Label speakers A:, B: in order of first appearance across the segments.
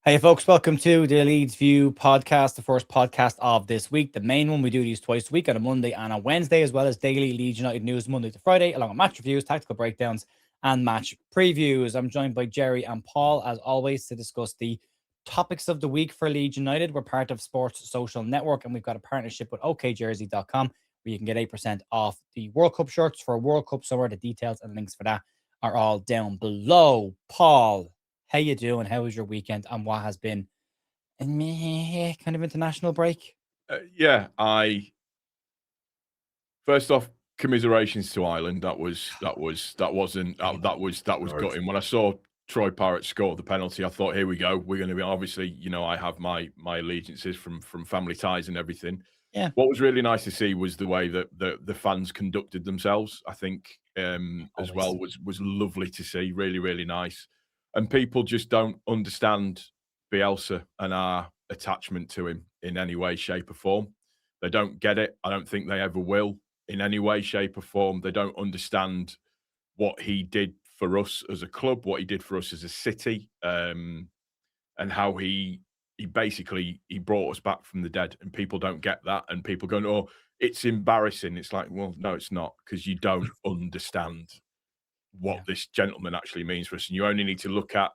A: Hey folks, welcome to the Leeds View podcast, the first podcast of this week. The main one, we do these twice a week on a Monday and a Wednesday, as well as daily Leeds United news Monday to Friday, along with match reviews, tactical breakdowns, and match previews. I'm joined by Gerry and Paul, as always, to discuss the topics of the week for Leeds United. We're part of Sports Social Network, and we've got a partnership with okjersey.com, where you can get 8% off the World Cup shirts for World Cup summer. The details and links for that are all down below. Paul, how you doing? How was your weekend? And what has been kind of international break?
B: First off, commiserations to Ireland. That was gutting. When I saw Troy Parrott score the penalty, I thought, here we go. We're going to be, obviously, I have my allegiances from family ties and everything.
A: Yeah.
B: What was really nice to see was the way that the fans conducted themselves. I think as well was lovely to see. Really, really nice. And people just don't understand Bielsa and our attachment to him in any way, shape, or form. They don't get it. I don't think they ever will in any way, shape, or form. They don't understand what he did for us as a club, what he did for us as a city, and how he basically brought us back from the dead. And people don't get that. And people go, "Oh, it's embarrassing." It's like, well, no, it's not, because you don't understand what this gentleman actually means for us. And you only need to look at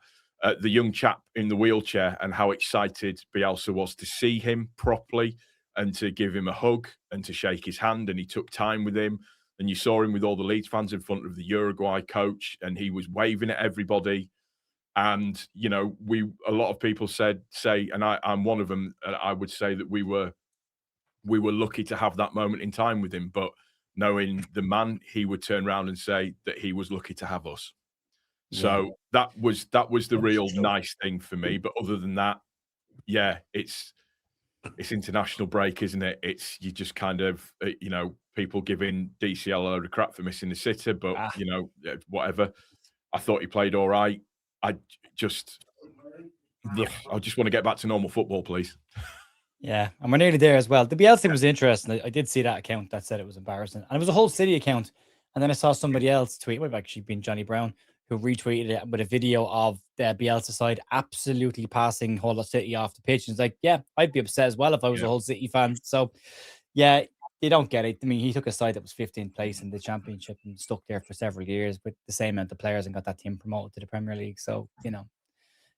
B: the young chap in the wheelchair and how excited Bielsa was to see him properly and to give him a hug and to shake his hand. And he took time with him. And you saw him with all the Leeds fans in front of the Uruguay coach, and he was waving at everybody. And, a lot of people say, and I'm one of them, I would say that we were lucky to have that moment in time with him. But knowing the man, he would turn around and say that he was lucky to have us. Yeah. So that was the real nice thing for me. But other than that, yeah, it's international break, isn't it? It's, you just kind of, people giving DCL a load of crap for missing the sitter, but whatever. I thought he played all right. I just want to get back to normal football, please.
A: Yeah, and we're nearly there as well. The Bielsa was interesting. I did see that account that said it was embarrassing, and it was a whole city account. And then I saw somebody else tweet, it might have actually been Johnny Brown, who retweeted it with a video of the Bielsa side absolutely passing Hull City off the pitch. And it's like, yeah, I'd be upset as well if I was a Hull City fan. So, yeah, they don't get it. I mean, he took a side that was 15th place in the Championship and stuck there for several years with the same amount of players and got that team promoted to the Premier League. So,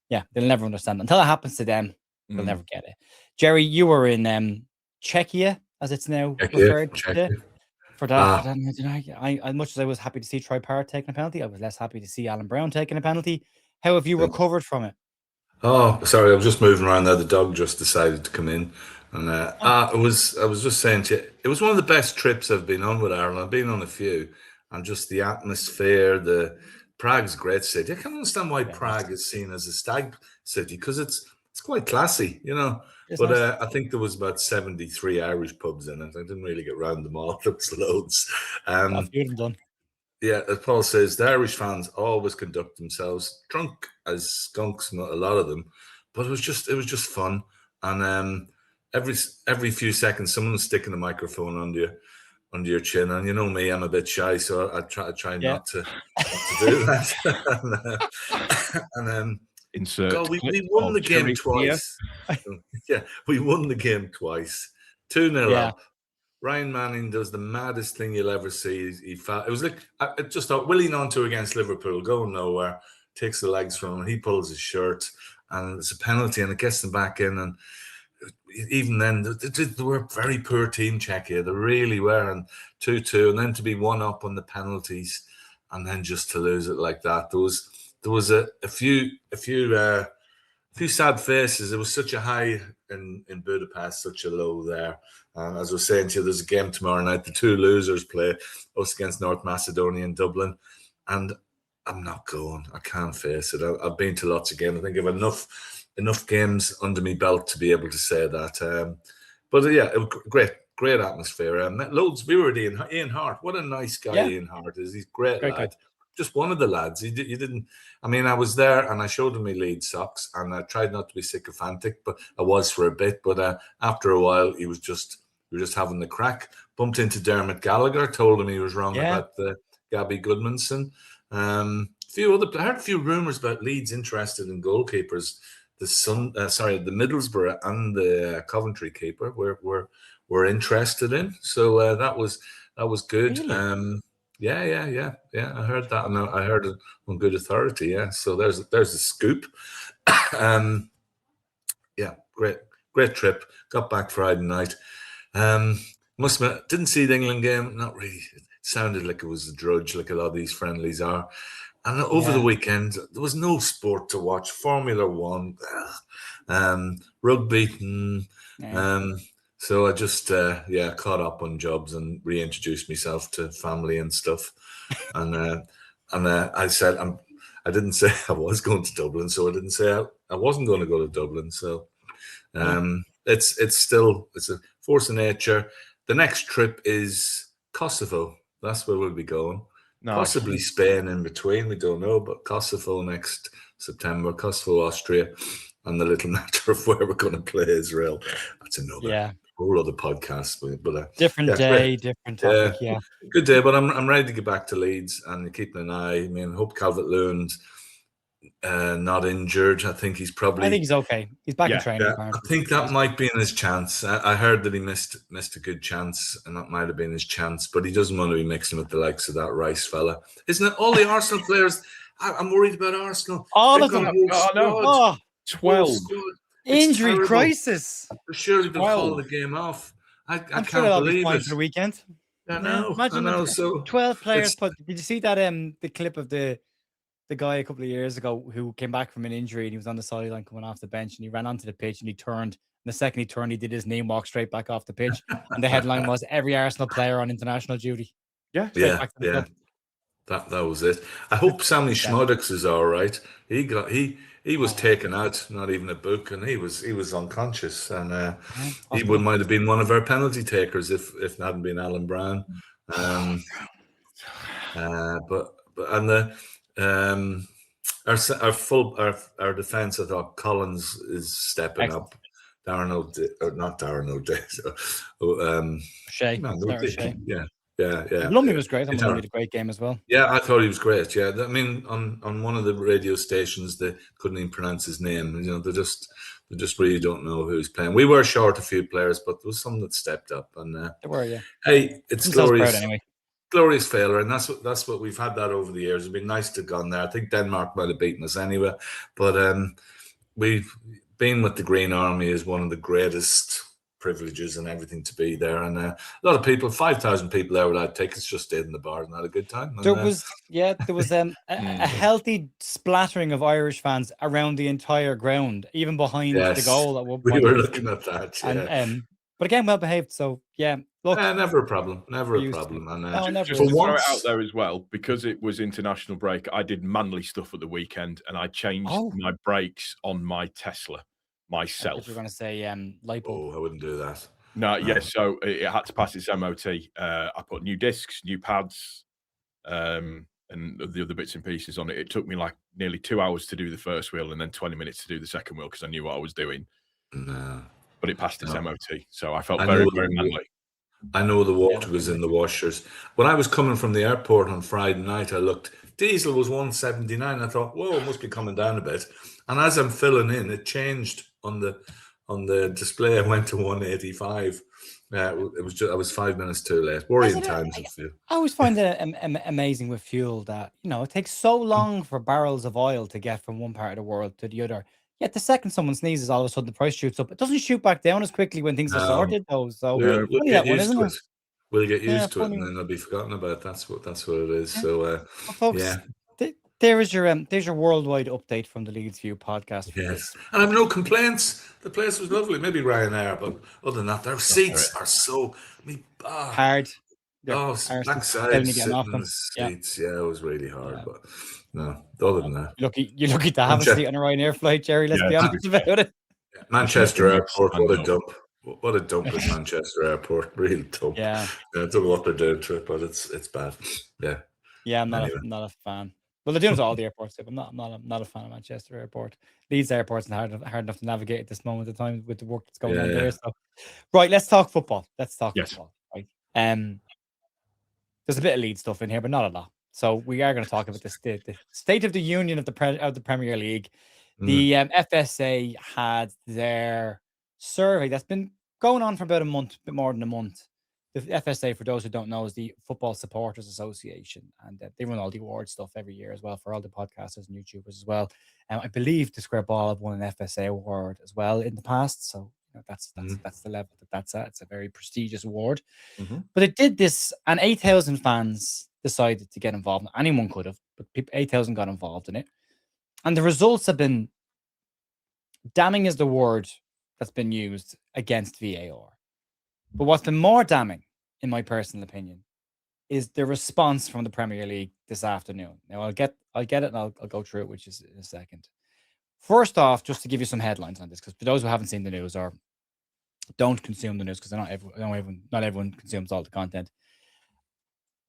A: yeah, they'll never understand. Until it happens to them, they'll never get it. Gerry, you were in Czechia, as it's now referred to. For that, as much as I was happy to see Troy Parrott taking a penalty, I was less happy to see Alan Brown taking a penalty. How have you recovered from it?
C: Oh, sorry, I was just moving around there. The dog just decided to come in, and I was just saying to you, it was one of the best trips I've been on with Ireland. I've been on a few, and just the atmosphere. Prague's a great city. I can't understand why Prague is seen as a stag city, because it's quite classy, But nice. I think there was about 73 Irish pubs in it. I didn't really get round them all. There was loads.
A: A few of them done.
C: Yeah, as Paul says, the Irish fans always conduct themselves drunk as skunks, not a lot of them. But it was just fun. And every few seconds, someone was sticking a microphone under your chin. And you know me, I'm a bit shy, so I try not to do that. and
B: Insert.
C: God, we won the game twice. Yeah, we won the game twice. 2-0 up. Ryan Manning does the maddest thing you'll ever see. It was like, I just thought, Willie Nonto against Liverpool, going nowhere, takes the legs from him, and he pulls his shirt, and it's a penalty, and it gets them back in. And even then, they were a very poor team, Czechia. They really were. And 2-2, and then to be 1-up on the penalties, and then just to lose it like that. There was a few sad faces. It was such a high in Budapest, such a low there. As I was saying to you, there's a game tomorrow night. The two losers play, us against North Macedonia in Dublin. And I'm not going. I can't face it. I've been to lots of games. I think I have enough games under my belt to be able to say that. But yeah, it was great atmosphere. Met loads. We were with Ian Hart. What a nice guy Ian Hart is. He's great lad. Good. Just one of the lads. You didn't. I mean, I was there and I showed him my Leeds socks, and I tried not to be sycophantic, but I was for a bit. But after a while, we were just having the crack. Bumped into Dermot Gallagher, told him he was wrong about the Gabby Goodmanson. I heard a few rumours about Leeds interested in goalkeepers. Middlesbrough and the Coventry keeper were interested in. So that was good.
A: Really?
C: Yeah. I heard that, and I heard it on good authority. Yeah, so there's a scoop. Yeah, great trip. Got back Friday night. Must admit, didn't see the England game. Not really. It sounded like it was a drudge, like a lot of these friendlies are. And over the weekend, there was no sport to watch. Formula One, rugby. So I just caught up on jobs and reintroduced myself to family and stuff. And I said I didn't say I was going to Dublin, so I didn't say I wasn't going to go to Dublin. So it's a force of nature. The next trip is Kosovo. That's where we'll be going.
B: Nice.
C: Possibly Spain in between. We don't know, but Kosovo next September. Kosovo, Austria, and the little matter of where we're going to play Israel. That's another whole other podcast. But
A: different day, different topic. Yeah,
C: good day. But I'm ready to get back to Leeds and keeping an eye. I mean, hope Calvert-Lewin's not injured. I think he's
A: okay. He's back in training.
C: Yeah. I think that might be in his chance. I heard that he missed a good chance, and that might have been his chance. But he doesn't want to be mixing with the likes of that Rice fella, isn't it? All the Arsenal players. I'm worried about Arsenal.
A: All of them.
B: 12
A: injury crisis.
C: Surely they'll call the game off. I can't believe it.
A: For the weekend.
C: I know.
A: Imagine
C: I know. So
A: 12 players. But did you see that? The clip of the guy a couple of years ago who came back from an injury and he was on the sideline coming off the bench and he ran onto the pitch and he turned. And the second he turned, he did his name walk straight back off the pitch. And the headline was every Arsenal player on international duty.
C: Yeah. That was it. I hope Sammy Schmodix is all right. He was taken out, not even a book, and he was unconscious, and he might have been one of our penalty takers if it hadn't been Alan Brown. Our defense, I thought Collins is stepping up. Not Darren O'Day.
A: Shea.
C: Yeah.
A: Lumley was great. He did a great game as well.
C: Yeah, I thought he was great. Yeah, I mean, on one of the radio stations, they couldn't even pronounce his name. You know, they just really don't know who's playing. We were short a few players, but there was some that stepped up. And
A: they were, yeah.
C: Hey, it's glorious.
A: Anyway.
C: Glorious failure, and that's what we've had that over the years. It'd been nice to have gone there. I think Denmark might have beaten us anyway, but we've been with the Green Army is one of the greatest privileges and everything to be there, and a lot of people, 5,000 people there without tickets, just stayed in the bar and had a good time. And,
A: there was a healthy splattering of Irish fans around the entire ground, even behind the goal. At one point.
C: We were looking at that,
A: and but again, well behaved. So yeah, look,
C: never a problem. And
B: just to throw it out there as well, because it was international break, I did manly stuff at the weekend, and I changed my brakes on my Tesla myself.
A: You're going to say light bulb.
C: I wouldn't do that.
B: No, so it had to pass its MOT. I put new discs, new pads, and the other bits and pieces on it. It took me like nearly 2 hours to do the first wheel and then 20 minutes to do the second wheel because I knew what I was doing.
C: No.
B: But it passed its MOT, so I felt very manly.
C: I know the water was in the washers. When I was coming from the airport on Friday night, I looked. Diesel was 179. I thought, whoa, it must be coming down a bit. And as I'm filling in, it changed on the display. I went to 185. I was 5 minutes too late. Worrying times.
A: I always find it amazing with fuel that it takes so long for barrels of oil to get from one part of the world to the other. Yet the second someone sneezes, all of a sudden the price shoots up. It doesn't shoot back down as quickly when things are sorted, though. So
C: we'll get used to it. We'll get used to it, and then they'll be forgotten about. That's what it is. So,
A: folks, there's your worldwide update from the Leeds View podcast.
C: Yes, and I have no complaints. The place was lovely. Maybe Ryanair, but other than that, their seats are so
A: hard.
C: Backside sitting in the seats. Yeah, it was really hard, but. No, other than that.
A: You're lucky to have a seat on a Ryanair flight, Gerry. Let's be honest about it.
C: Manchester Airport, what a dump. What a dump at Manchester Airport. Real dump.
A: Yeah.
C: I don't know what they're doing to it, but it's bad. Yeah.
A: Yeah, I'm not a fan. Well, they're doing it to all the airports. I'm not a fan of Manchester Airport. Leeds Airport's hard enough to navigate at this moment of time with the work that's going on there. So, right, let's talk football. Football. Right. There's a bit of Leeds stuff in here, but not a lot. So we are going to talk about the state of the union of the Premier League. The FSA had their survey that's been going on for about a month, a bit more than a month. The FSA, for those who don't know, is the Football Supporters Association, and they run all the award stuff every year as well for all the podcasters and YouTubers as well. I believe the Square Ball have won an FSA award as well in the past, so that's the level that's at. It's a very prestigious award. But it did this, and 8,000 fans decided to get involved. Anyone could have, but 8,000 got involved in it, and the results have been damning. Is the word that's been used against VAR. But what's been more damning, in my personal opinion, is the response from the Premier League this afternoon. Now, I'll get it, and I'll go through it, which is in a second. First off, just to give you some headlines on this, because for those who haven't seen the news or don't consume the news, because not everyone consumes all the content,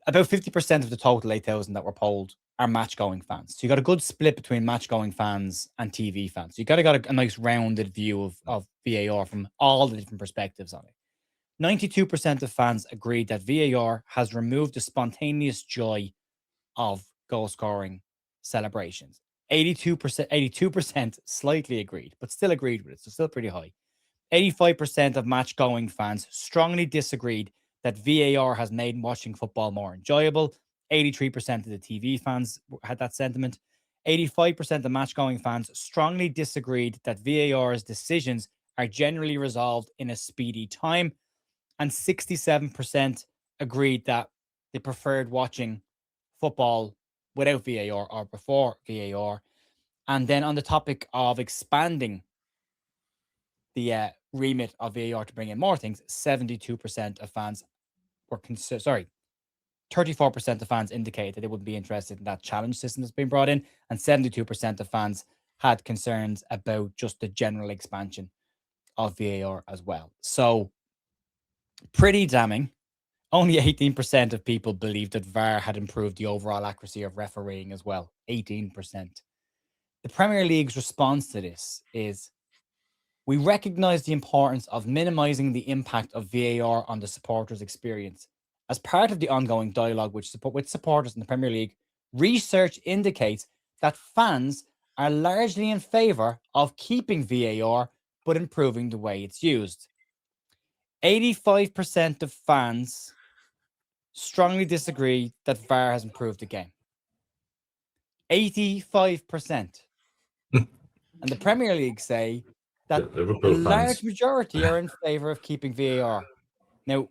A: about 50% of the total 8,000 that were polled are match-going fans. So you got a good split between match-going fans and TV fans. So you got a nice rounded view of VAR from all the different perspectives on it. 92% of fans agreed that VAR has removed the spontaneous joy of goal-scoring celebrations. 82% slightly agreed, but still agreed with it, so still pretty high. 85% of match-going fans strongly disagreed that VAR has made watching football more enjoyable. 83% of the TV fans had that sentiment. 85% of match-going fans strongly disagreed that VAR's decisions are generally resolved in a speedy time. And 67% agreed that they preferred watching football without VAR or before VAR. And then on the topic of expanding the remit of VAR to bring in more things, 72% of fans were 34% of fans indicated that they wouldn't be interested in that challenge system that's been brought in, and 72% of fans had concerns about just the general expansion of VAR as well. So pretty damning. Only 18% of people believed that VAR had improved the overall accuracy of refereeing as well. 18%. The Premier League's response to this is, we recognize the importance of minimizing the impact of VAR on the supporters' experience. As part of the ongoing dialogue with supporters in the Premier League, research indicates that fans are largely in favour of keeping VAR but improving the way it's used. 85% of fans strongly disagree that VAR has improved the game. 85%. And the Premier League say that a large majority are in favour of keeping VAR. Now,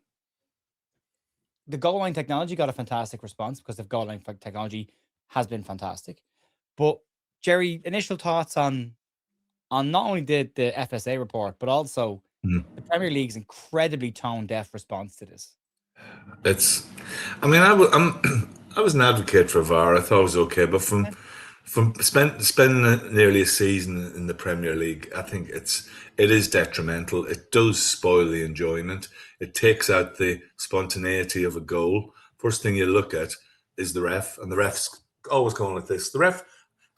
A: the goal line technology got a fantastic response because the goal line technology has been fantastic. But Gerry, initial thoughts on not only the FSA report, but also the Premier League's incredibly tone-deaf response to this.
C: I was an advocate for VAR. I thought it was okay, but from spending nearly a season in the Premier League, I think it is detrimental. It does spoil the enjoyment. It takes out the spontaneity of a goal. First thing you look at is the ref, and the ref's always going like this. I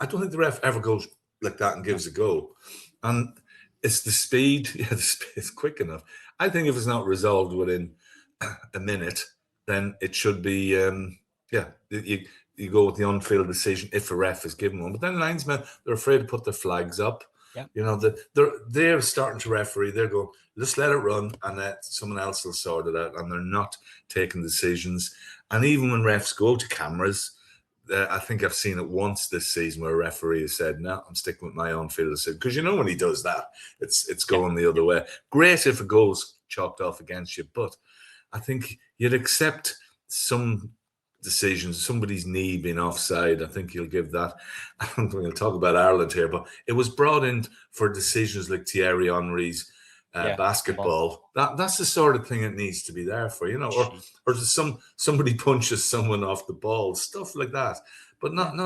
C: don't think the ref ever goes like that and gives a go. And it's the speed. Yeah, the speed is quick enough. I think if it's not resolved within a minute, then it should be, you go with the on-field decision if a ref is given one. But then linesmen, they're afraid to put their flags up.
A: Yeah.
C: You know, they're starting to referee. They're going, just let it run, and let someone else will sort it out. And they're not taking decisions. And even when refs go to cameras, I think I've seen it once this season where a referee has said, "No, I'm sticking with my on-field decision." Because you know when he does that, it's going the other way. Great if a goal's chalked off against you, but I think you'd accept some decisions, somebody's knee being offside. I think you'll give that. I don't think we'll talk about Ireland here, but it was brought in for decisions like Thierry Henry's basketball. That's the sort of thing it needs to be there for, you know, or somebody punches someone off the ball, stuff like that. But not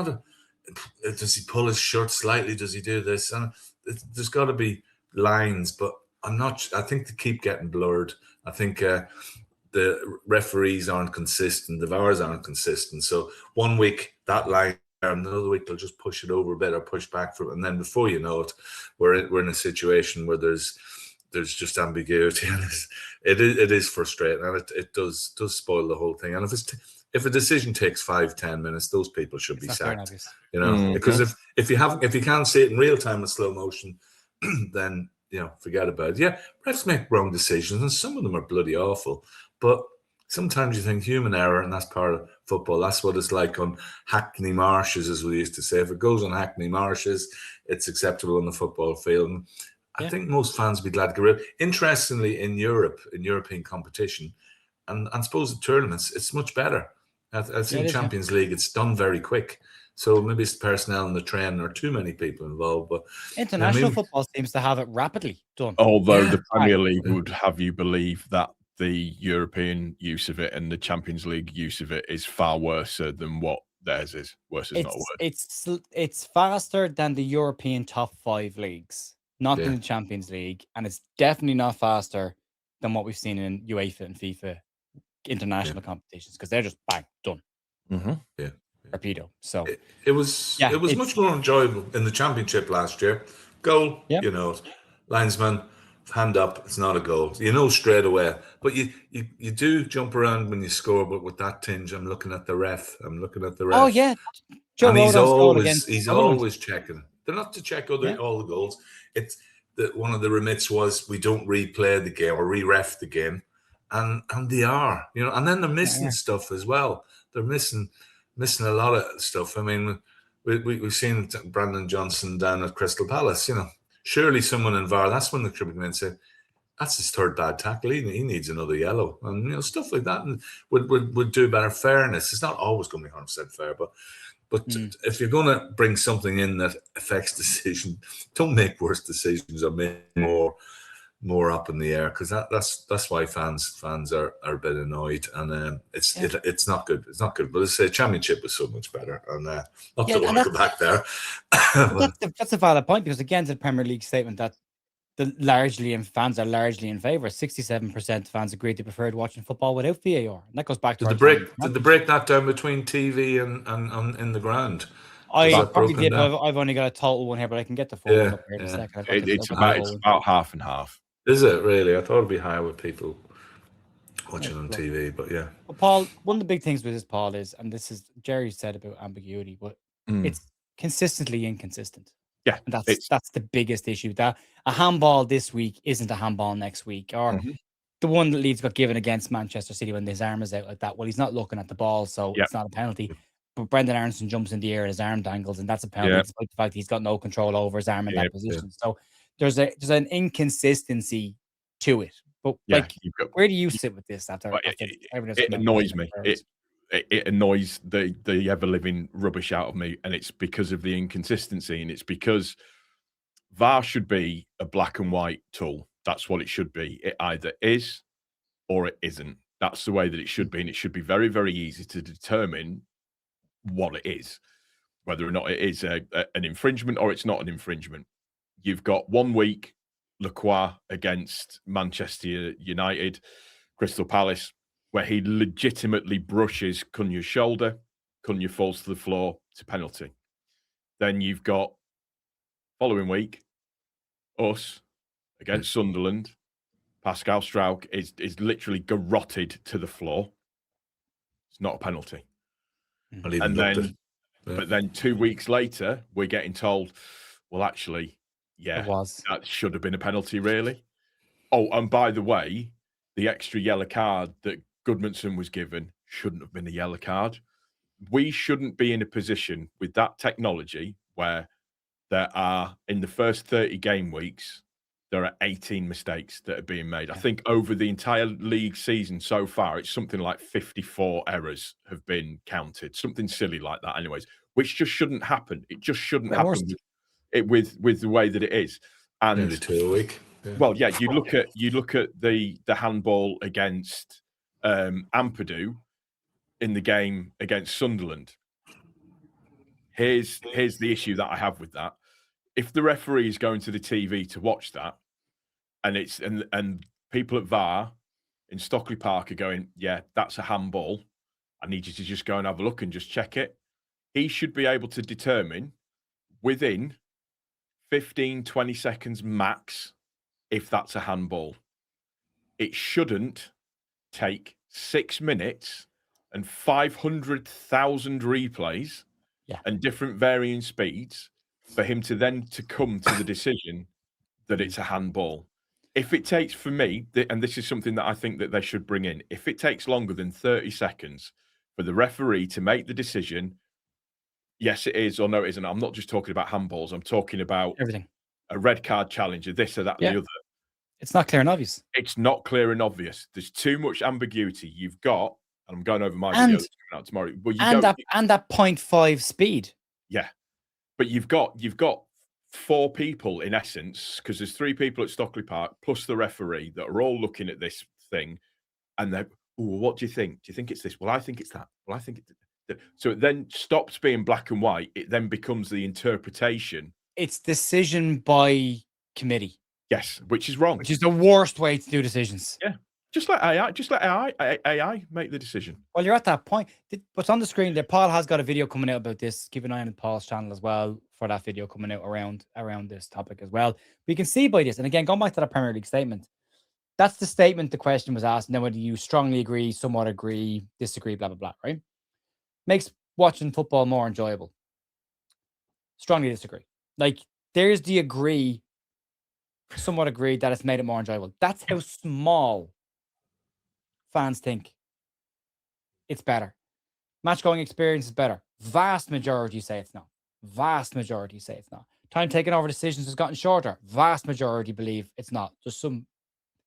C: does he pull his shirt slightly? Does he do this? And there's got to be lines, but I think they keep getting blurred. I think the referees aren't consistent, the VARs aren't consistent. So one week that line, and another week they'll just push it over a bit or push back from it, and then before you know it, we're in a situation where there's there's just ambiguity, and it is frustrating, and it does spoil the whole thing. And if a decision takes 5-10 minutes, those people should be sacked. You know, because if you can't see it in real time in slow motion, then forget about it. Yeah, refs make wrong decisions, and some of them are bloody awful. But sometimes you think human error, and that's part of football. That's what it's like on Hackney Marshes, as we used to say. If it goes on Hackney Marshes, it's acceptable on the football field. And I think most fans would be glad to get rid of it. Interestingly, in Europe, in European competition, and I suppose the tournaments, it's much better. I've seen Champions League, it's done very quick. So maybe it's the personnel and the training, or too many people involved. But
A: international football seems to have it rapidly done.
B: Although the Premier League would have you believe that the European use of it and the Champions League use of it is far worse than what theirs is. Worse is not a word.
A: It's faster than the European top 5 leagues, not in the Champions League, and it's definitely not faster than what we've seen in UEFA and FIFA international competitions, because they're just bang done. Rapido. So
C: it was much more enjoyable in the Championship last year. Goal, linesman, hand up, it's not a goal. Straight away. But you do jump around when you score, but with that tinge, I'm looking at the ref. Oh
A: yeah.
C: And he's always checking. They're not to check all the goals. It's one of the remits was we don't replay the game or re-ref the game. And they are, and then they're missing stuff as well. They're missing a lot of stuff. I mean, we've seen Brandon Johnson down at Crystal Palace. Surely someone in VAR. That's when the tribune men say, "That's his third bad tackle. He needs another yellow," and stuff like that. And would do better. Fairness. It's not always going to be 100% fair, but if you're going to bring something in that affects decision, don't make worse decisions or make more up in the air, because that's why fans are a bit annoyed, and it's not good. It's not good. But as I say, Championship was so much better, and not to want to go back there.
A: That's a valid point, because again, the Premier League statement that fans are largely in favour. 67% of fans agreed they preferred watching football without VAR, and that goes back to
C: did they break that down between TV and in the ground?
A: I probably did. I've only got a total one here, but I can get the full one up here in a second.
B: It's about half and half.
C: Is it really? I thought it'd be higher with people watching on TV, but yeah.
A: Well, Paul, one of the big things with this, Paul, is, and this is Gerry said about ambiguity, but it's consistently inconsistent.
B: Yeah,
A: and that's the biggest issue. That a handball this week isn't a handball next week, or the one that Leeds got given against Manchester City when his arm is out like that. Well, he's not looking at the ball, so it's not a penalty. But Brendan Aronson jumps in the air and his arm dangles, and that's a penalty, despite the fact he's got no control over his arm in that position. So there's an inconsistency to it. But where do you sit with this?
B: It annoys me. It annoys the ever living rubbish out of me, and it's because of the inconsistency, and it's because VAR should be a black and white tool. That's what it should be. It either is or it isn't. That's the way that it should be, and it should be very, very easy to determine what it is, whether or not it is an infringement or it's not an infringement. You've got 1 week, Lacroix against Manchester United, Crystal Palace, where he legitimately brushes Cunha's shoulder. Cunha falls to the floor. It's a penalty. Then you've got, following week, us against Sunderland. Pascal Struijk is literally garroted to the floor. It's not a penalty. But then 2 weeks later, we're getting told, well, actually, that should have been a penalty, really. Oh, and by the way, the extra yellow card that Goodmanson was given shouldn't have been a yellow card. We shouldn't be in a position with that technology where there are, in the first 30 game weeks, there are 18 mistakes that are being made. I think over the entire league season so far, it's something like 54 errors have been counted. Something silly like that, anyways, which just shouldn't happen. It just shouldn't happen with the way that it is. And
C: nearly 2 a week.
B: Well, you look at the handball against Ampadu in the game against Sunderland. Here's the issue that I have with that. If the referee is going to the TV to watch that, and people at VAR in Stockley Park are going, yeah, that's a handball, I need you to just go and have a look and just check it. He should be able to determine within 15, 20 seconds max if that's a handball. It shouldn't take 6 minutes and 500,000 replays and different varying speeds for him to then to come to the decision that it's a handball. If it takes, for me, and this is something that I think that they should bring in, if it takes longer than 30 seconds for the referee to make the decision, yes, it is, or no, it isn't. I'm not just talking about handballs. I'm talking about
A: everything.
B: A red card challenge, or this or that, and the other.
A: It's not clear and obvious.
B: It's not clear and obvious. There's too much ambiguity. You've got, and I'm going over my video that's coming out tomorrow. But
A: that 0.5 speed.
B: Yeah, but you've got 4 people in essence, because there's 3 people at Stockley Park plus the referee that are all looking at this thing, and they're, what do you think? Do you think it's this? Well, I think it's that. Well, I think it's. So it then stops being black and white. It then becomes the interpretation.
A: It's decision by committee.
B: Yes, which is wrong.
A: Which is the worst way to do decisions.
B: Yeah. Just let AI make the decision.
A: Well, you're at that point. What's on the screen there, Paul has got a video coming out about this. Keep an eye on Paul's channel as well for that video coming out around this topic as well. But you can see by this, and again, going back to the Premier League statement, that's the statement the question was asked, and then whether you strongly agree, somewhat agree, disagree, blah, blah, blah, right? Makes watching football more enjoyable. Strongly disagree. Like, there's the agree, somewhat agree that it's made it more enjoyable. That's how small fans think it's better. Match going experience is better. Vast majority say it's not. Vast majority say it's not. Time taken over decisions has gotten shorter. Vast majority believe it's not. Just some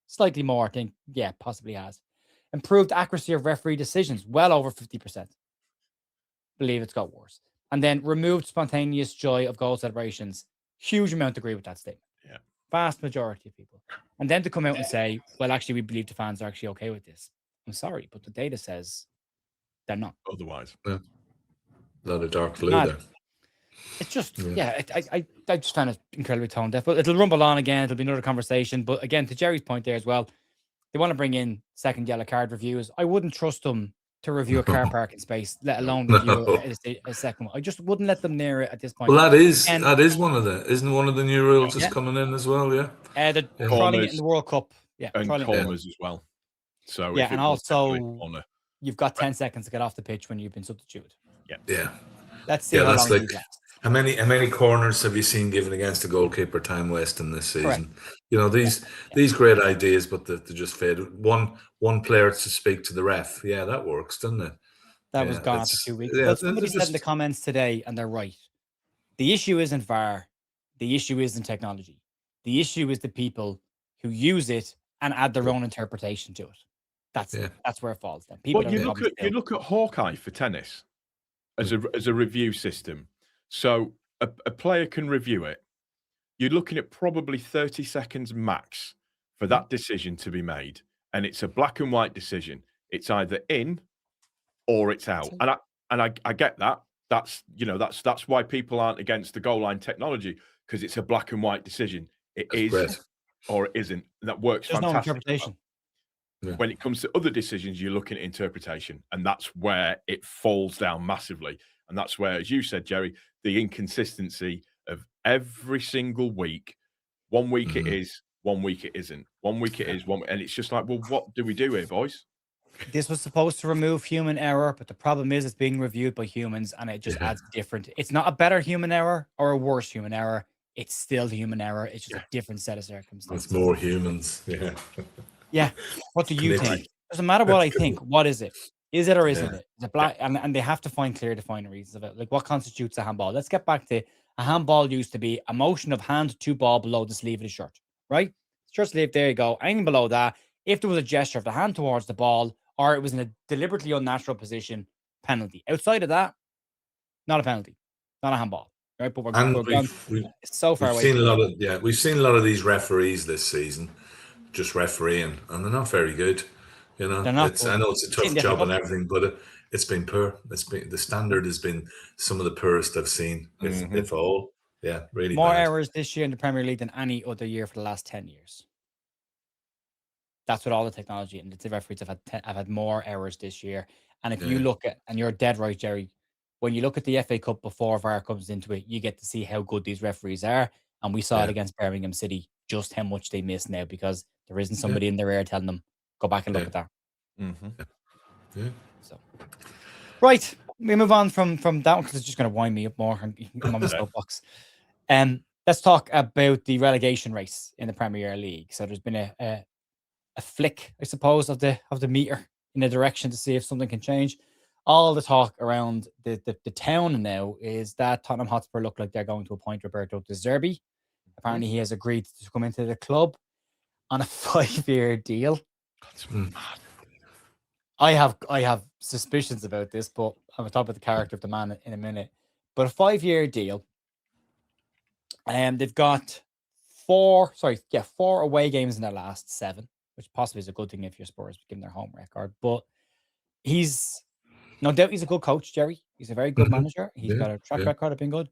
A: slightly more think, yeah, possibly has. Improved accuracy of referee decisions, well over 50%. Believe it's got worse. And then removed spontaneous joy of goal celebrations. Huge amount agree with that statement.
B: Yeah.
A: Vast majority of people. And then to come out and say, well, actually, we believe the fans are actually okay with this. I'm sorry, but the data says they're not.
B: Otherwise.
C: Yeah. A lot of dark blue there.
A: It's just, I just find it incredibly tone deaf. But it'll rumble on again. It'll be another conversation. But again, to Gerry's point there as well, they want to bring in second yellow card reviews. I wouldn't trust them to review a car parking space, let alone review a second one. I just wouldn't let them near it at this point.
B: Oh,
C: Well, that is one of the new rules that's coming in as well. Yeah,
A: they're trying it in the World Cup. Yeah,
B: and corners as well. So
A: yeah, and also you've got 10 seconds to get off the pitch when you've been substituted.
C: Yeah.
A: Let's see how long
C: like, how many corners have you seen given against the goalkeeper time wasting this season?
A: Correct.
C: You know, these great ideas, but they just fade. One player to speak to the ref. Yeah, that works, doesn't it?
A: That was gone after 2 weeks.
C: Yeah,
A: but somebody said in the comments today, and they're right. The issue isn't VAR. The issue isn't technology. The issue is the people who use it and add their own interpretation to it. That's where it falls. Then people.
B: Well, you look at Hawkeye for tennis as a review system. So a player can review it. You're looking at probably 30 seconds max for that decision to be made, and it's a black and white decision. It's either in or it's out. And I get that. That's why people aren't against the goal line technology, because it's a black and white decision. It is great. Or it isn't. That works fantastic.
A: No interpretation.
B: Yeah. When it comes to other decisions, you're looking at interpretation, and that's where it falls down massively. And that's where, as you said, Gerry, the inconsistency of every single week. 1 week it is, 1 week it isn't. 1 week it is, and it's just like, well, what do we do here, boys?
A: This was supposed to remove human error, but the problem is it's being reviewed by humans, and it just adds different. It's not a better human error or a worse human error. It's still human error. It's just a different set of circumstances.
C: It's more humans. Yeah.
A: Yeah. What do you think? Doesn't matter what I think. What is it? Is it or isn't it? Is it black? And they have to find clear defining reasons of it. Like, what constitutes a handball? Let's get back to a handball used to be a motion of hand to ball below the sleeve of the shirt, right? Shirt sleeve, there you go. Anything below that, if there was a gesture of the hand towards the ball, or it was in a deliberately unnatural position, penalty. Outside of that, not a penalty, not a handball, right? But we're so far away.
C: We've seen a lot of these referees this season just refereeing, and they're not very good. You know, I know it's a tough job and everything, but it's been poor. The standard has been some of the poorest I've seen, if all. Yeah, really
A: more
C: bad.
A: errors this year in the Premier League than any other year for the last 10 years. That's what all the technology and the referees have had more errors this year. And if you look at, and you're dead right, Gerry, when you look at the FA Cup before VAR comes into it, you get to see how good these referees are. And we saw it against Birmingham City just how much they miss now because there isn't somebody in their ear telling them, go back and look at that.
C: Yeah.
A: So, right, we move on from that one because it's just going to wind me up more. I'm on the soapbox. Let's talk about the relegation race in the Premier League. So there's been a flick, I suppose, of the meter in a direction to see if something can change. All the talk around the town now is that Tottenham Hotspur look like they're going to appoint Roberto De Zerbi. Apparently, he has agreed to come into the club on a 5-year deal.
B: That's mad.
A: I have suspicions about this, but I'm going to talk about the character of the man in a minute. But a 5-year deal. And they've got 4 away games in their last 7, which possibly is a good thing if you're Spurs, given their home record. But he's no doubt he's a good coach, Gerry. He's a very good manager. He's got a track record of being good.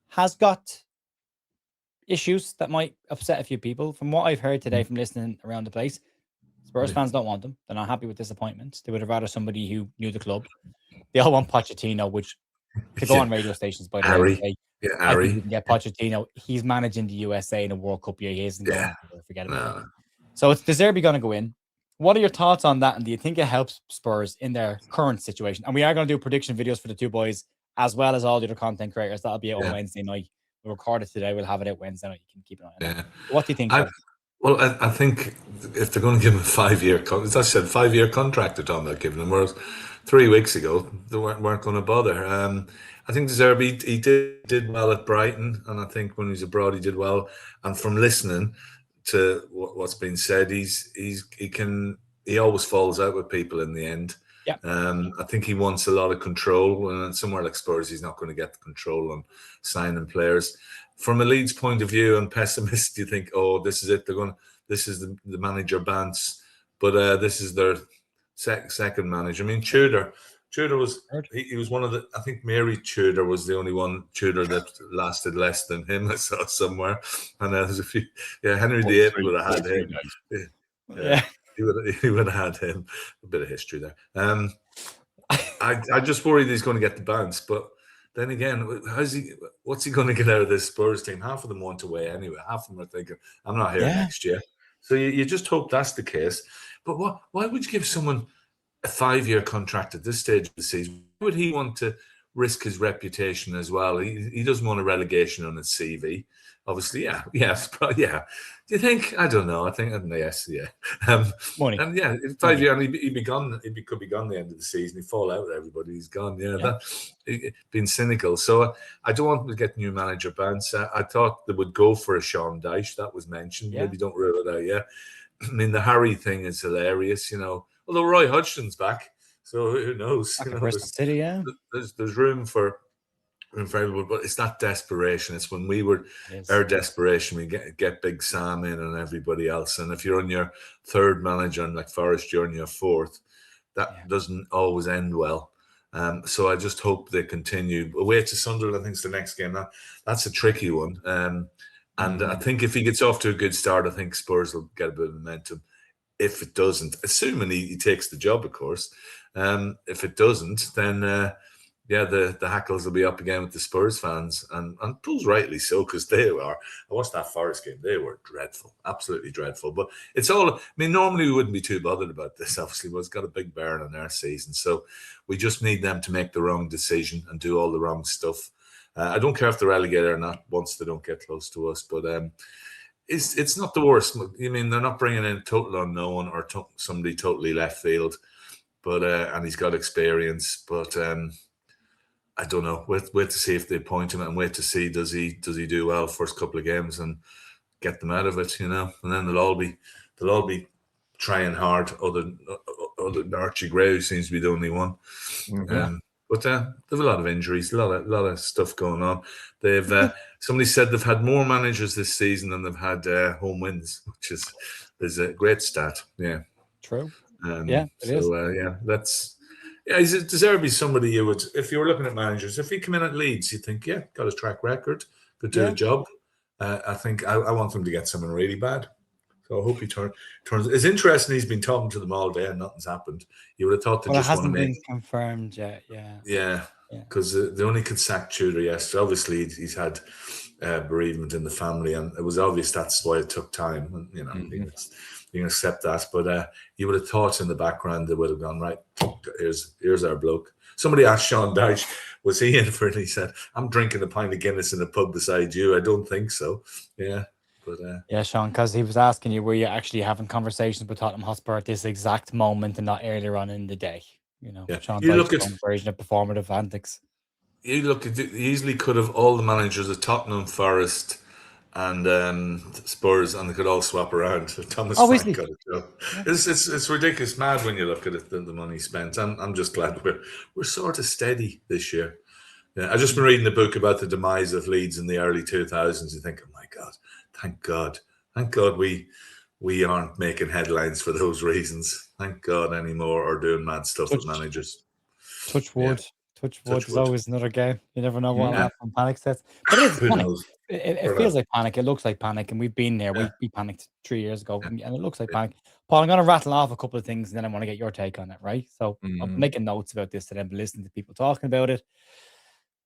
A: Has got issues that might upset a few people. From what I've heard today from listening around the place, Spurs fans don't want him. They're not happy with this appointment. They would have rather somebody who knew the club. They all want Pochettino, which to go on radio stations, by the way. I think we can get Pochettino. He's managing the USA in a World Cup year. He isn't going to forget about it. So it's De Zerbi going to go in. What are your thoughts on that? And do you think it helps Spurs in their current situation? And we are going to do prediction videos for the two boys, as well as all the other content creators. That'll be out on Wednesday night. We'll record it today. We'll have it out Wednesday night. You can keep an eye on that. What do you think?
C: Well, I think if they're going to give him a 5-year contract, as I said, 5-year contract they're talking about giving him, whereas 3 weeks ago they weren't going to bother. I think De Zerbi, he did well at Brighton, and I think when he's abroad he did well. And from listening to what's been said, he always falls out with people in the end.
A: Yeah.
C: I think he wants a lot of control, and somewhere like Spurs, he's not going to get the control on signing players. From a Leeds point of view, I'm pessimist. You think, oh, this is it. This is the manager Bance, but this is their second manager. I mean, Tudor was he was one of the. I think Mary Tudor was the only one Tudor that lasted less than him. I saw somewhere, and there's a few. Yeah, Henry VIII would have had him. Yeah. He would have had him. A bit of history there. I just worried he's going to get the bounce, but then again, what's he going to get out of this Spurs team? Half of them want away anyway. Half of them are thinking, I'm not here next year. So you just hope that's the case. But why would you give someone a 5-year contract at this stage of the season? Why would he want to risk his reputation as well? He doesn't want a relegation on his CV. Obviously, yeah. Do you think? I don't know. I think yes, yeah.
A: Money.
C: And yeah, in 5 years, he'd be gone. He could be gone the end of the season. He'd fall out with everybody. He's gone. Yeah. Being cynical. So I don't want him to get new manager bounce. I thought they would go for a Sean Dyche. That was mentioned. Yeah. Maybe don't rule it out. Yeah. I mean, the Harry thing is hilarious. Although Roy Hodgson's back, so who knows?
A: Bristol City, yeah.
C: There's room for everyone, but it's that desperation. It's when our desperation, we get Big Sam in and everybody else. And if you're on your 3rd manager and like Forest, you're on your 4th, that doesn't always end well. So I just hope they continue. Away to Sunderland, I think, is the next game. That's a tricky one. And I think if he gets off to a good start, I think Spurs will get a bit of momentum. If it doesn't, assuming he takes the job, of course. If it doesn't, then the hackles will be up again with the Spurs fans, and proves rightly so, because they are. I watched that Forest game; they were dreadful, absolutely dreadful. But it's all. I mean, normally we wouldn't be too bothered about this. Obviously, but it's got a big bearing on their season, so we just need them to make the wrong decision and do all the wrong stuff. I don't care if they're relegated or not once they don't get close to us, but it's not the worst. I mean, they're not bringing in a total unknown or somebody totally left field, but and he's got experience, but. I don't know. Wait to see if they appoint him, and wait to see does he do well first couple of games and get them out of it, And then they'll all be trying hard. Other than Archie Gray, who seems to be the only one. But they've a lot of injuries, a lot of stuff going on. They've somebody said they've had more managers this season than they've had home wins, which is a great stat. Yeah,
A: true. It is.
C: That's. Yeah, De Zerbi somebody you would, if you were looking at managers, if he come in at Leeds, you'd think, got his track record, could do a job. I think I want them to get someone really bad. So I hope he turns. It's interesting. He's been talking to them all day and nothing's happened. You would have thought they
A: Well, it
C: just want to
A: hasn't
C: make.
A: been confirmed yet. Yeah.
C: Yeah, because they only could sack Tudor yesterday. Obviously, he's had bereavement in the family, and it was obvious that's why it took time. And you know, you can accept that. But you would have thought in the background they would have gone, right, here's our bloke. Somebody asked Sean Dyche, was he in for it? And he said, I'm drinking a pint of Guinness in a pub beside you. I don't think so. Yeah. But
A: yeah, Sean, because he was asking you, were you actually having conversations with Tottenham Hotspur at this exact moment and not earlier on in the day? You know, Sean
C: you look
A: Dyche's
C: at
A: own version of performative antics.
C: you look at easily could have all the managers of Tottenham, Forest, and Spurs, and they could all swap around. Thomas
A: Obviously.
C: Frank got a job. It's ridiculous, mad when you look at it, the money spent. I'm just glad we're sort of steady this year. Yeah, I've just been reading a book about the demise of Leeds in the early 2000s. You think, oh my God, thank God we aren't making headlines for those reasons. Thank God anymore, or doing mad stuff with managers.
A: Touch wood. Touch wood. There's always another game. You never know what will happen when panic sets. But it is panic. It feels like panic. It looks like panic. And we've been there. We panicked 3 years ago. And it looks like panic. Paul, I'm going to rattle off a couple of things and then I want to get your take on it, right? So I'm making notes about this today. I'm listening to people talking about it.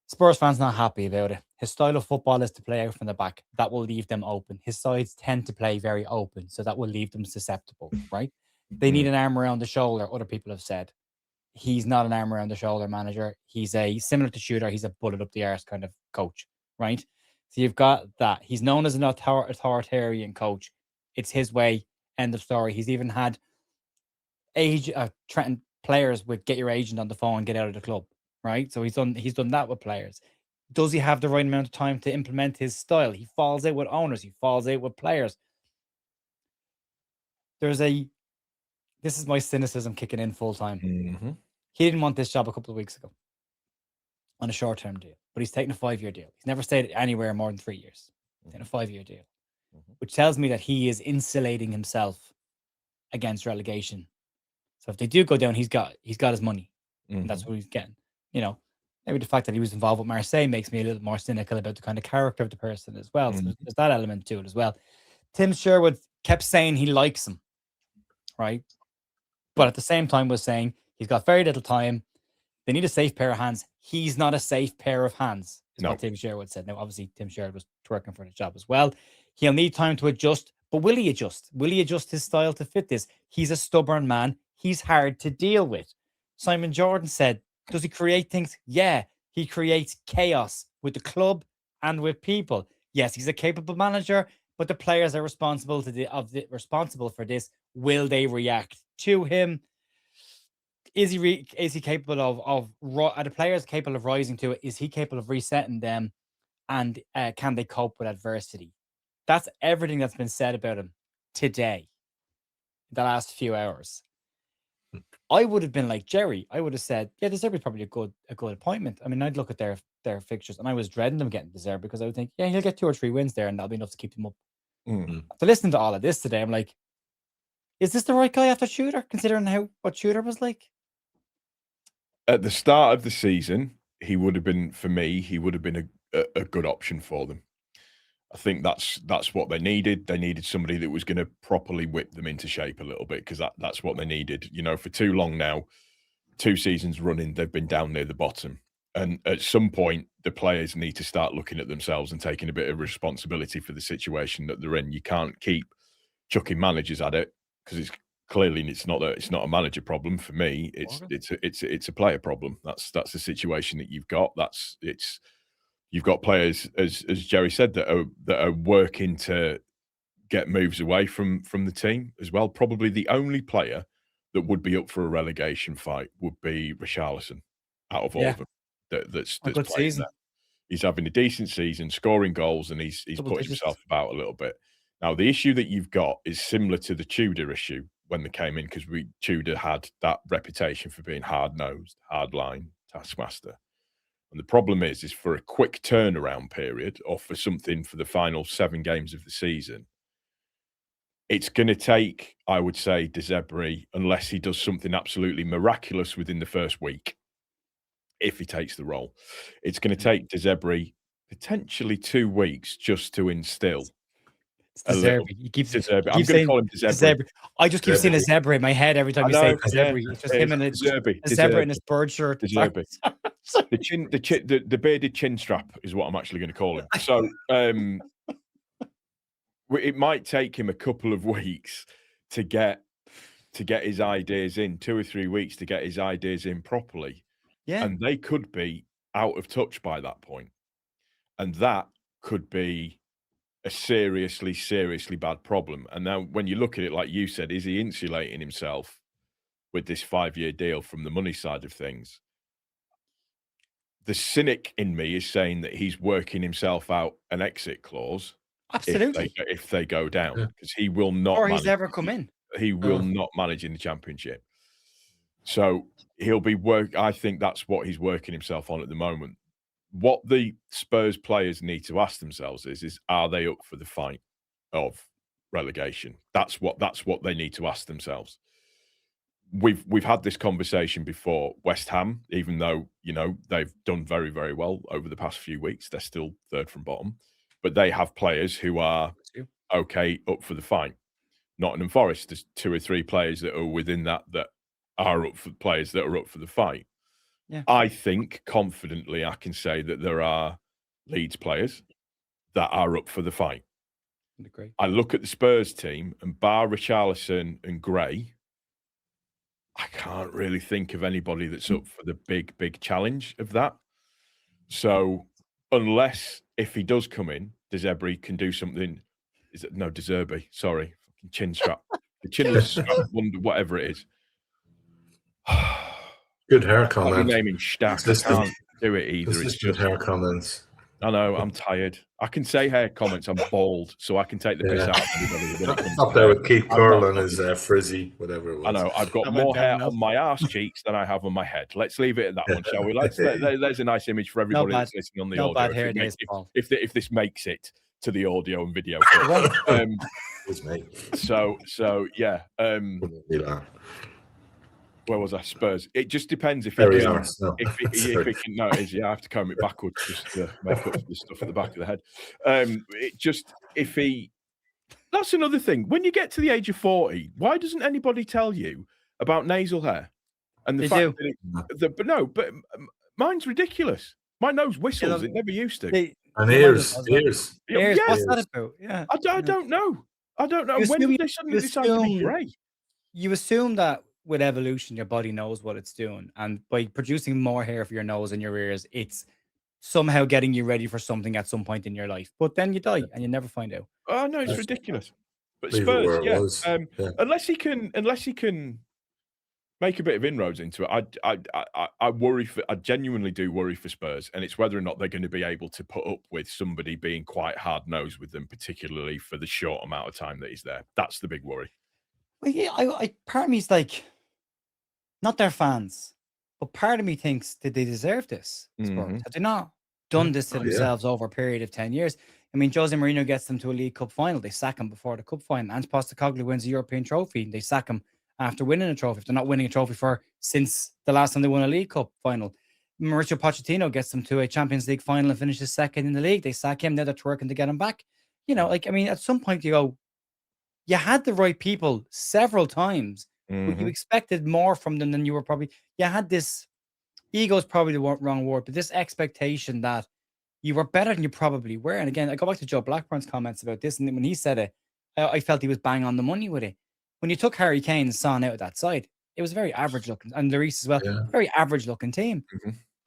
A: Spurs fans not happy about it. His style of football is to play out from the back. That will leave them open. His sides tend to play very open. So that will leave them susceptible, right? They need an arm around the shoulder, other people have said. He's not an arm around the shoulder manager. He's similar to Shooter. He's a bullet up the arse kind of coach, right? So you've got that. He's known as an authoritarian coach. It's his way. End of story. He's even had threatened players with get your agent on the phone, get out of the club, right? So he's done that with players. Does he have the right amount of time to implement his style? He falls out with owners. He falls out with players. This is my cynicism kicking in full time. He didn't want this job a couple of weeks ago on a short-term deal, but he's taken a 5-year deal. He's never stayed anywhere more than 3 years. He's taken a 5-year deal, which tells me that he is insulating himself against relegation. So if they do go down, he's got his money. And that's what he's getting. You know, maybe the fact that he was involved with Marseille makes me a little more cynical about the kind of character of the person as well. So there's that element to it as well. Tim Sherwood kept saying he likes him, right? But at the same time was saying he's got very little time. They need a safe pair of hands. He's not a safe pair of hands, is what Tim Sherwood said. Now, obviously, Tim Sherwood was working for the job as well. He'll need time to adjust, but will he adjust? Will he adjust his style to fit this? He's a stubborn man. He's hard to deal with. Simon Jordan said, does he create things? Yeah, he creates chaos with the club and with people. Yes, he's a capable manager, but the players are responsible for this. Will they react to him? Is he capable are the players capable of rising to it? Is he capable of resetting them? And can they cope with adversity? That's everything that's been said about him today, the last few hours. I would have been like Gerry. I would have said, yeah, Zerbi probably a good appointment. I mean, I'd look at their fixtures and I was dreading them getting Zerbi because I would think, yeah, he'll get 2 or 3 wins there and that'll be enough to keep them up. So listening to all of this today, I'm like, is this the right guy after Shooter, considering what Shooter was like?
B: At the start of the season, he would have been, for me, a good option for them. I think that's what they needed. They needed somebody that was going to properly whip them into shape a little bit because that's what they needed. You know, for too long now, 2 seasons running, they've been down near the bottom. And at some point, the players need to start looking at themselves and taking a bit of responsibility for the situation that they're in. You can't keep chucking managers at it because it's not a manager problem for me. It's a player problem. That's the situation that you've got. You've got players, as Gerry said, that are working to get moves away from the team as well. Probably the only player that would be up for a relegation fight would be Richarlison out of all of them. That's playing
A: season.
B: there. He's having a decent season, scoring goals, and he's putting himself about a little bit. Now, the issue that you've got is similar to the Tudor issue when they came in, because Tudor had that reputation for being hard-nosed, hard-line taskmaster. And the problem is for a quick turnaround period or for something for the final 7 games of the season, it's going to take, I would say, De Zerbi, unless he does something absolutely miraculous within the first week, if he takes the role, it's going to take De Zerbi potentially 2 weeks just to instill
A: It's the
B: A little.
A: Zerbi. You keep
B: Zerbi. I'm
A: keep
B: going to
A: saying
B: call him
A: the
B: Zebri.
A: Zebri. I just keep seeing a zebra in my head every time
B: I
A: you say
B: know. Yeah,
A: Zebri. It's just him and
B: Zerbi.
A: a zebra in his bird shirt. Sorry.
B: Zerbi. The bearded chin strap is what I'm actually going to call him. So it might take him a couple of weeks to get his ideas in, 2 or 3 weeks to get his ideas in properly.
A: Yeah.
B: And they could be out of touch by that point. And that could be a seriously, seriously bad problem. And now when you look at it, like you said, is he insulating himself with this 5-year deal from the money side of things? The cynic in me is saying that he's working himself out an exit clause.
A: Absolutely.
B: If they go down, because he will not.
A: Or he's ever come in.
B: He will not manage in the Championship. So he'll be I think that's what he's working himself on at the moment. What the Spurs players need to ask themselves is are they up for the fight of relegation? That's what they need to ask themselves. We've had this conversation before. West Ham, even though they've done very, very well over the past few weeks, they're still third from bottom, but they have players who are okay up for the fight. Nottingham Forest, there's 2 or 3 players that are within that are up for players that are up for the fight.
A: Yeah.
B: I think confidently I can say that there are Leeds players that are up for the fight.
A: Agree.
B: I look at the Spurs team and bar Richarlison and Gray, I can't really think of anybody that's up for the big, big challenge of that. So unless if he does come in, De Zerbi can do something. De Zerbi, sorry. Chin strap. The chinless strap, whatever it is.
C: Good hair comment.
B: I'll be naming Stack. I can't do it either.
C: It's good hair comments.
B: I know, I'm tired. I can say hair comments. I'm bald, so I can take the piss out of anybody.
C: Up there with Keith Curl and his frizzy, whatever it was.
B: I know. I've got more hair on my arse cheeks than I have on my head. Let's leave it at that one, shall we? There's a nice image for everybody that's listening on the audio.
A: Bad hair days, Paul.
B: If this makes it to the audio and video. So yeah. Where was I? Spurs. It just depends if it can. If it can. No, it is. Yeah, I have to comb it backwards just to make up for the stuff at the back of the head. That's another thing. When you get to the age of 40, why doesn't anybody tell you about nasal hair? And the fact that mine's ridiculous. My nose whistles. It never used to.
C: And ears.
A: What's that about? Yeah.
B: I don't know. When did they suddenly decide to be grey?
A: You assume that with evolution, your body knows what it's doing. And by producing more hair for your nose and your ears, it's somehow getting you ready for something at some point in your life. But then you die and you never find out.
B: Oh, no, it's ridiculous. But Spurs, unless he can make a bit of inroads into it, I genuinely do worry for Spurs. And it's whether or not they're going to be able to put up with somebody being quite hard-nosed with them, particularly for the short amount of time that he's there. That's the big worry.
A: Well, yeah, part of me is like, not their fans, but part of me thinks, did they deserve this? Spurs? Have they not done this to themselves over a period of 10 years? I mean, Jose Mourinho gets them to a League Cup final. They sack him before the Cup final. Ange Postecoglou wins a European trophy. And they sack him after winning a trophy. If they're not winning a trophy since the last time they won a League Cup final. Mauricio Pochettino gets them to a Champions League final and finishes second in the league. They sack him. Now they're twerking to get him back. At some point you go, you had the right people several times, but you expected more from them than you were probably. You had this, ego is probably the wrong word, but this expectation that you were better than you probably were. And again, I go back to Joe Blackburn's comments about this, and when he said it, I felt he was bang on the money with it. When you took Harry Kane and Son out of that side, it was very average looking, and Lloris as well, very average looking team.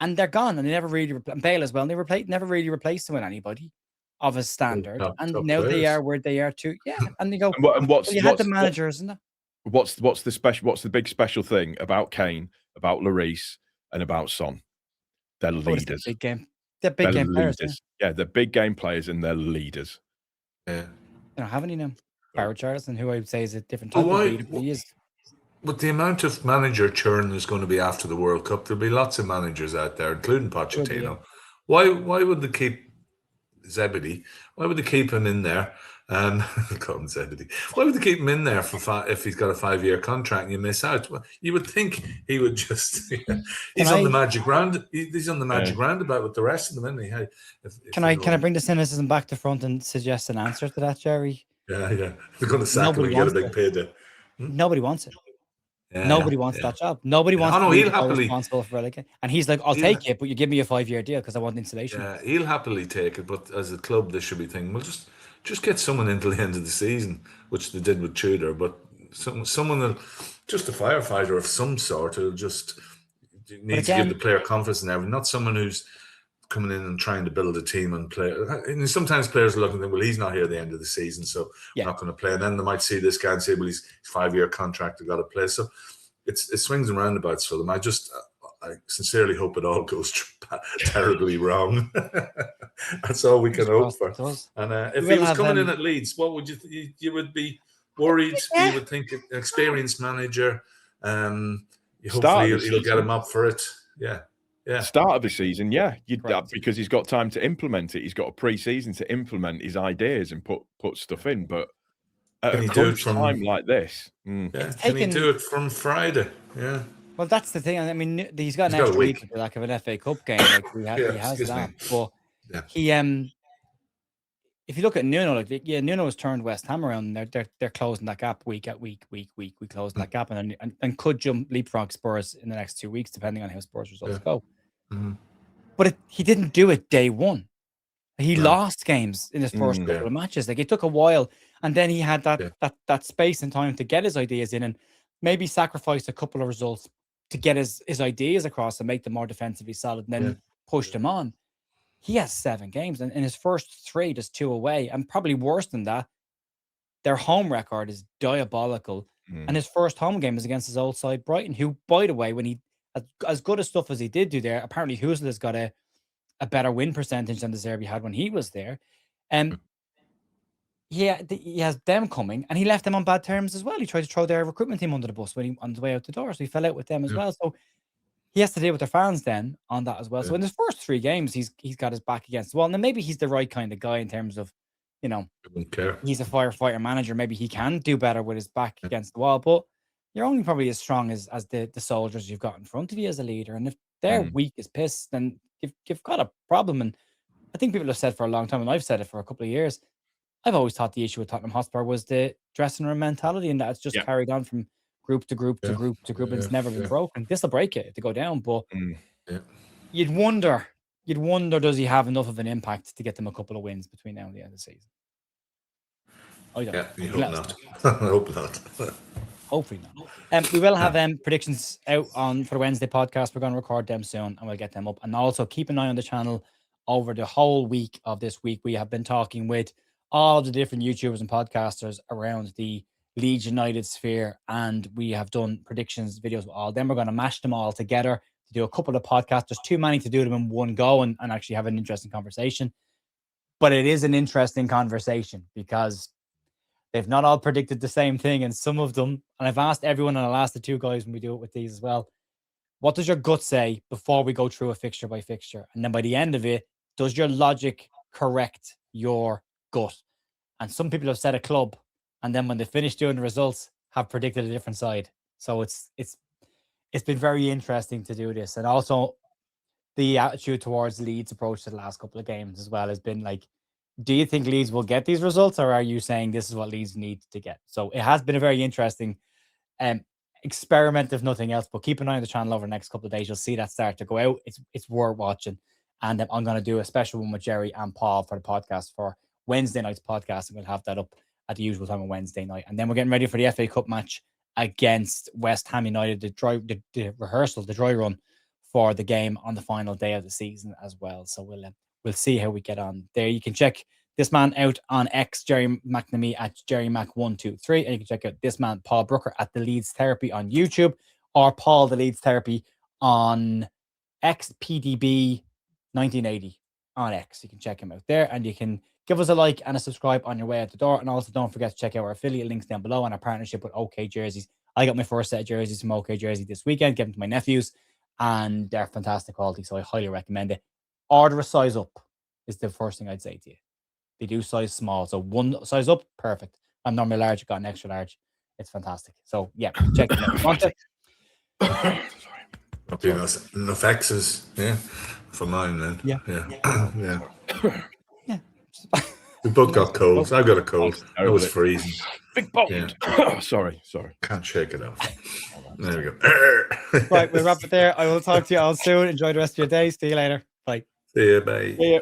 A: And they're gone, and they never really, and Bale as well, and they never really replaced them with anybody of a standard, and now they are where they are too. Yeah, and they go. You had the managers, isn't it?
B: What's the big special thing about Kane, about Lloris, and about Son? They're leaders.
A: Big game. They're big game players.
B: Yeah, they're big game players and they're leaders.
C: Yeah.
A: You don't have any now. Barrett Charleston, who I would say is a different type of leader, but he is.
C: But the amount of manager churn is going to be after the World Cup. There'll be lots of managers out there, including Pochettino. Why would they keep Zebedee? Why would they keep him in there? Call him Zebedee. Why would they keep him in there if he's got a 5-year contract and you miss out? Well, you would think he would just. He's on the magic round. He's on the magic roundabout with the rest of them, isn't he?
A: Can I bring the cynicism back to front and suggest an answer to that, Gerry?
C: Yeah. They're going to sack him and get a big payday.
A: Nobody wants it.
C: Yeah,
A: Nobody wants that job. Nobody wants to be responsible for relegation. And he's like, I'll take it, but you give me a 5-year deal because I want insulation.
C: Yeah, he'll happily take it. But as a club, they should be thinking, well, just get someone until the end of the season, which they did with Tudor. But someone will, just a firefighter of some sort, who just needs to give the player confidence and everything. Not someone who's coming in and trying to build a team and play. And sometimes players are looking at them, well, he's not here at the end of the season, so I'm not going to play. And then they might see this guy and say, well, he's 5-year contract, I've got to play. So it swings and roundabouts for them. I sincerely hope it all goes terribly wrong. That's all we can hope for. And if he was coming in at Leeds, what would you would be worried? You would think an experienced manager. Hopefully he'll get him up for it. Yeah.
B: Start of the season, because he's got time to implement it. He's got a pre-season to implement his ideas and put stuff in. But at a crunch time like this,
C: can he do it from Friday? Yeah.
A: Well, that's the thing. I mean, he's got an extra week for the lack of an FA Cup game. Like he has that. But he, if you look at Nuno, Nuno has turned West Ham around. They're closing that gap week at week. We close that gap and could jump leapfrog Spurs in the next 2 weeks, depending on how Spurs results go.
C: Mm-hmm.
A: But he didn't do it day one. He lost games in his first couple of matches. Like it took a while, and then he had that space and time to get his ideas in, and maybe sacrificed a couple of results to get his ideas across and make them more defensively solid, and then pushed them on. He has 7 games, and in his first 3, there's 2 away, and probably worse than that, their home record is diabolical. And his first home game is against his old side, Brighton, who, by the way, when he as good a stuff as he did do there, apparently Huzel has got a better win percentage than the Zerbi had when he was there. He has them coming, and he left them on bad terms as well. He tried to throw their recruitment team under the bus when he on the way out the door, so he fell out with them as well. So he has to deal with their fans then on that as well. So in his first 3 games, he's got his back against the wall. And then maybe he's the right kind of guy in terms of, he's a firefighter manager. Maybe he can do better with his back against the wall. But you're only probably as strong as the soldiers you've got in front of you as a leader. And if they're weak as piss, then you've got a problem. And I think people have said for a long time, and I've said it for a couple of years, I've always thought the issue with Tottenham Hotspur was the dressing room mentality, and that it's just carried on from group to group to group to group, and it's never been broken. This will break it to go down, but you'd wonder, does he have enough of an impact to get them a couple of wins between now and the end of the season? I don't know.
C: Hope not. I hope not.
A: Hopefully not. We will have predictions out for the Wednesday podcast. We're going to record them soon, and we'll get them up. And also keep an eye on the channel over the whole week of this week. We have been talking with all the different YouTubers and podcasters around the Leeds United sphere, and we have done predictions videos with all of them. We're going to mash them all together to do a couple of podcasts. There's too many to do them in one go and actually have an interesting conversation. But it is an interesting conversation because they've not all predicted the same thing, and some of them, and I've asked everyone, and I'll ask the 2 guys when we do it with these as well, what does your gut say before we go through a fixture by fixture? And then by the end of it, does your logic correct your gut? And some people have said a club, and then when they finish doing the results, have predicted a different side. So it's been very interesting to do this. And also the attitude towards Leeds' approach to the last couple of games as well has been like, do you think Leeds will get these results, or are you saying this is what Leeds need to get? So it has been a very interesting experiment, if nothing else. But keep an eye on the channel over the next couple of days. You'll see that start to go out. It's worth watching. And I'm going to do a special one with Gerry and Paul for the podcast for Wednesday night's podcast, and we'll have that up at the usual time on Wednesday night. And then we're getting ready for the FA Cup match against West Ham United, the rehearsal, the dry run for the game on the final day of the season as well. So we'll see how we get on there. You can check this man out on X, Gerry McNamee at JerryMac123, and you can check out this man, Paul Brooker, at The Leeds Therapy on YouTube, or Paul The Leeds Therapy on XPDB 1980 on X. You can check him out there, and you can give us a like and a subscribe on your way out the door. And also don't forget to check out our affiliate links down below and our partnership with OK Jerseys. I got my first set of jerseys from OK Jersey this weekend, gave them to my nephews, and they're fantastic quality, so I highly recommend it. Order a size up is the first thing I'd say to you. They do size small, so one size up, perfect. I'm normally large, I got an extra large. It's fantastic. So yeah, check it out. Want it?
C: Sorry. Enough X's, for mine then.
A: Yeah.
C: Yeah.
A: Yeah.
C: We both got colds. I've got a cold. I was
B: Terrible.
C: freezing.
B: Big bone. Sorry.
C: Can't shake it off. There we go.
A: Right, we'll wrap it there. I will talk to you all soon. Enjoy the rest of your day. See you later. Bye.
C: See you, bye.
A: See you.